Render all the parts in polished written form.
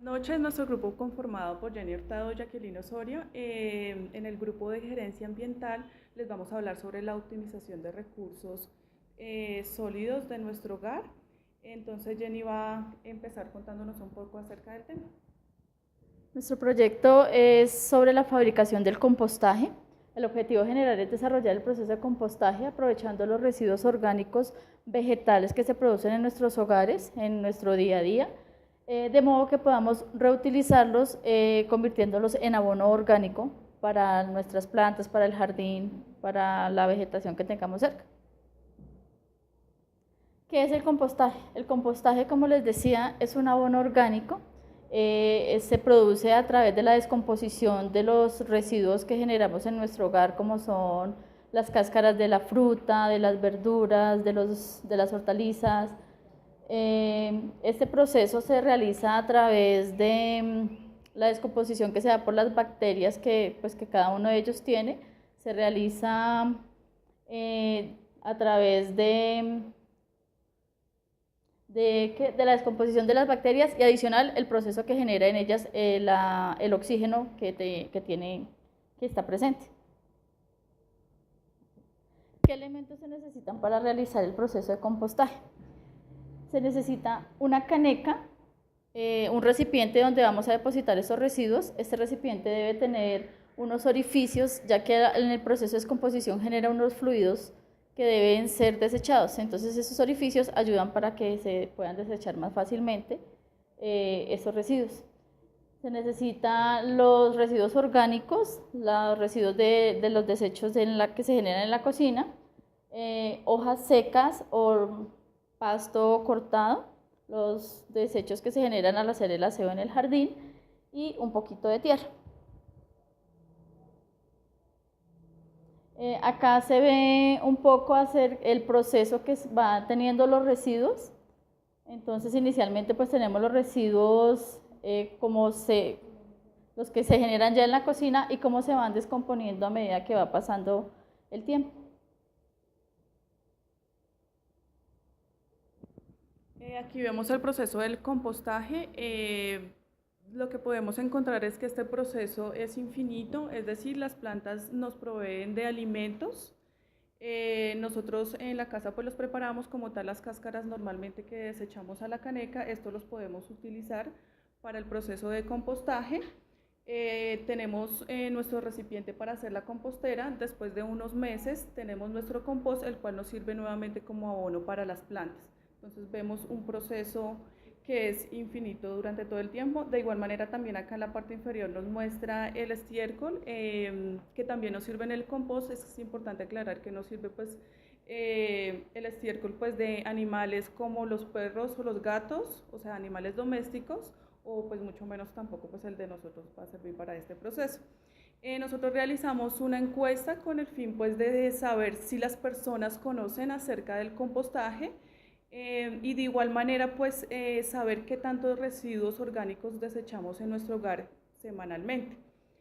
Noche es nuestro grupo conformado por Jenny Hurtado y Jacqueline Osorio. En el grupo de gerencia ambiental les vamos a hablar sobre la optimización de recursos sólidos de nuestro hogar. Entonces Jenny va a empezar contándonos un poco acerca del tema. Nuestro proyecto es sobre la fabricación del compostaje. El objetivo general es desarrollar el proceso de compostaje aprovechando los residuos orgánicos vegetales que se producen en nuestros hogares, en nuestro día a día, de modo que podamos reutilizarlos convirtiéndolos en abono orgánico para nuestras plantas, para el jardín, para la vegetación que tengamos cerca. ¿Qué es el compostaje? El compostaje, como les decía, es un abono orgánico. Se produce a través de la descomposición de los residuos que generamos en nuestro hogar, como son las cáscaras de la fruta, de las verduras, de las hortalizas. Este proceso se realiza a través de la descomposición que se da por las bacterias que cada uno de ellos tiene. Se realiza a través de la descomposición de las bacterias y adicional el proceso que genera en ellas el oxígeno que está presente. ¿Qué elementos se necesitan para realizar el proceso de compostaje? Se necesita una caneca, un recipiente donde vamos a depositar esos residuos. Este recipiente debe tener unos orificios, ya que en el proceso de descomposición genera unos fluidos que deben ser desechados. Entonces esos orificios ayudan para que se puedan desechar más fácilmente esos residuos. Se necesitan los residuos orgánicos, los residuos de los desechos que se generan en la cocina, hojas secas o pasto cortado, los desechos que se generan al hacer el aseo en el jardín y un poquito de tierra. Acá se ve un poco hacer el proceso que va teniendo los residuos. Entonces inicialmente pues tenemos los residuos los que se generan ya en la cocina y cómo se van descomponiendo a medida que va pasando el tiempo. Aquí vemos el proceso del compostaje. Lo que podemos encontrar es que este proceso es infinito, es decir, las plantas nos proveen de alimentos. Nosotros en la casa pues los preparamos como tal las cáscaras normalmente que desechamos a la caneca, estos los podemos utilizar para el proceso de compostaje. Tenemos nuestro recipiente para hacer la compostera. Después de unos meses tenemos nuestro compost, el cual nos sirve nuevamente como abono para las plantas. Entonces vemos un proceso que es infinito durante todo el tiempo. De igual manera también acá en la parte inferior nos muestra el estiércol, que también nos sirve en el compost. Es importante aclarar que nos sirve pues el estiércol pues de animales como los perros o los gatos, o sea animales domésticos, o pues mucho menos tampoco pues el de nosotros va a servir para este proceso. Nosotros realizamos una encuesta con el fin pues de saber si las personas conocen acerca del compostaje. Y de igual manera, pues saber qué tantos residuos orgánicos desechamos en nuestro hogar semanalmente.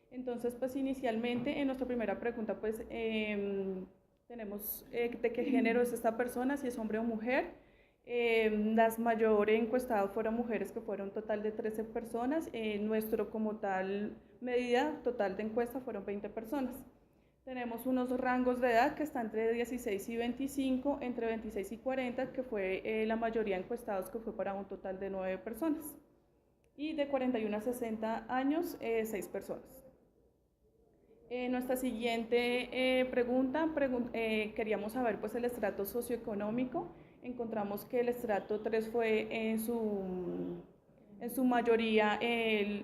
Entonces, pues inicialmente en nuestra primera pregunta, pues tenemos de qué género es esta persona, si es hombre o mujer. Las mayores encuestadas fueron mujeres, que fueron un total de 13 personas. Nuestro como tal medida total de encuesta fueron 20 personas. Tenemos unos rangos de edad que están entre 16 y 25, entre 26 y 40, que fue la mayoría encuestados, que fue para un total de 9 personas. Y de 41 a 60 años, 6 personas. Nuestra siguiente queríamos saber pues el estrato socioeconómico. Encontramos que el estrato 3 fue en su mayoría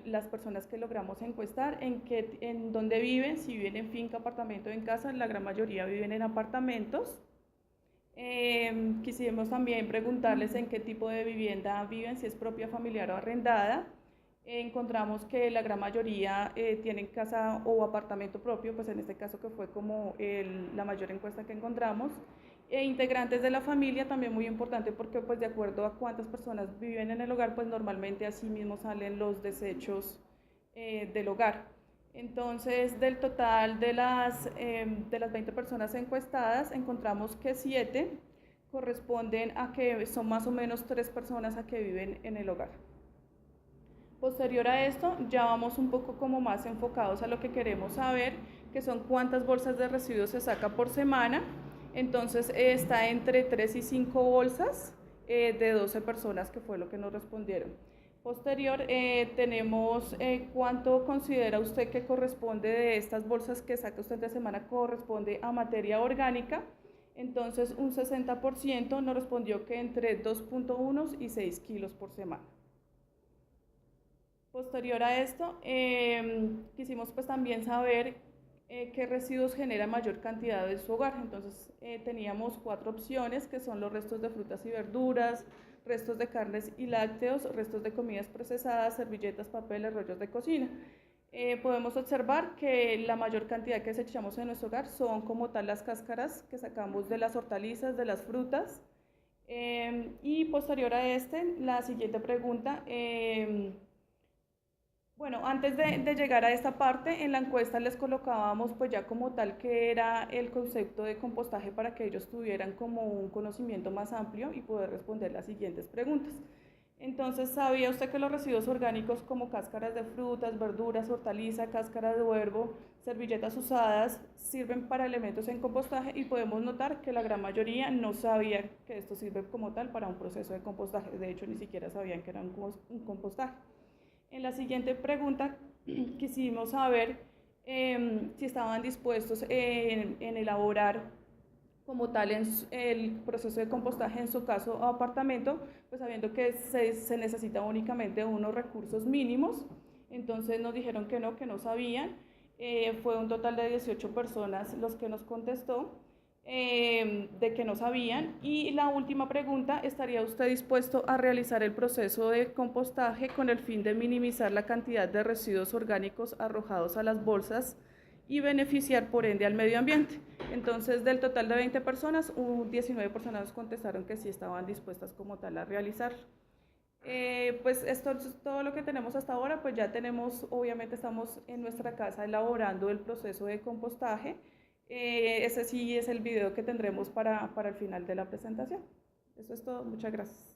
las personas que logramos encuestar, en dónde viven, si viven en finca, apartamento o en casa. La gran mayoría viven en apartamentos. Quisimos también preguntarles en qué tipo de vivienda viven, si es propia, familiar o arrendada. Encontramos que la gran mayoría tienen casa o apartamento propio, pues en este caso que fue como la mayor encuesta que encontramos. Integrantes de la familia, también muy importante, porque pues de acuerdo a cuántas personas viven en el hogar, pues normalmente así mismo salen los desechos del hogar. Entonces, del total de las 20 personas encuestadas, encontramos que 7 corresponden a que son más o menos 3 personas a que viven en el hogar. Posterior a esto, ya vamos un poco como más enfocados a lo que queremos saber, que son cuántas bolsas de residuos se saca por semana. Entonces está entre 3 y 5 bolsas de 12 personas, que fue lo que nos respondieron. Posterior, tenemos cuánto considera usted que corresponde de estas bolsas que saca usted de semana corresponde a materia orgánica. Entonces un 60% nos respondió que entre 2.1 y 6 kilos por semana. Posterior a esto, quisimos pues también saber qué residuos genera mayor cantidad de su hogar. Entonces teníamos 4 opciones, que son los restos de frutas y verduras, restos de carnes y lácteos, restos de comidas procesadas, servilletas, papeles, rollos de cocina. Podemos observar que la mayor cantidad que desechamos en nuestro hogar son como tal las cáscaras que sacamos de las hortalizas, de las frutas. Y posterior a la siguiente pregunta, bueno, antes de llegar a esta parte, en la encuesta les colocábamos pues ya como tal que era el concepto de compostaje para que ellos tuvieran como un conocimiento más amplio y poder responder las siguientes preguntas. Entonces, ¿sabía usted que los residuos orgánicos como cáscaras de frutas, verduras, hortaliza, cáscara de huevo, servilletas usadas sirven para elementos en compostaje? Y podemos notar que la gran mayoría no sabía que esto sirve como tal para un proceso de compostaje. De hecho, ni siquiera sabían que era un compostaje. En la siguiente pregunta quisimos saber si estaban dispuestos en elaborar como tal el proceso de compostaje en su caso o apartamento, pues sabiendo que se necesita únicamente unos recursos mínimos. Entonces nos dijeron que no sabían. Fue un total de 18 personas los que nos contestó de que no sabían. Y la última pregunta, ¿estaría usted dispuesto a realizar el proceso de compostaje con el fin de minimizar la cantidad de residuos orgánicos arrojados a las bolsas y beneficiar por ende al medio ambiente? Entonces, del total de 20 personas, 19 personas nos contestaron que sí estaban dispuestas como tal a realizar. Pues esto es todo lo que tenemos hasta ahora. Pues ya tenemos, obviamente estamos en nuestra casa elaborando el proceso de compostaje. Ese sí es el video que tendremos para el final de la presentación. Eso es todo, muchas gracias.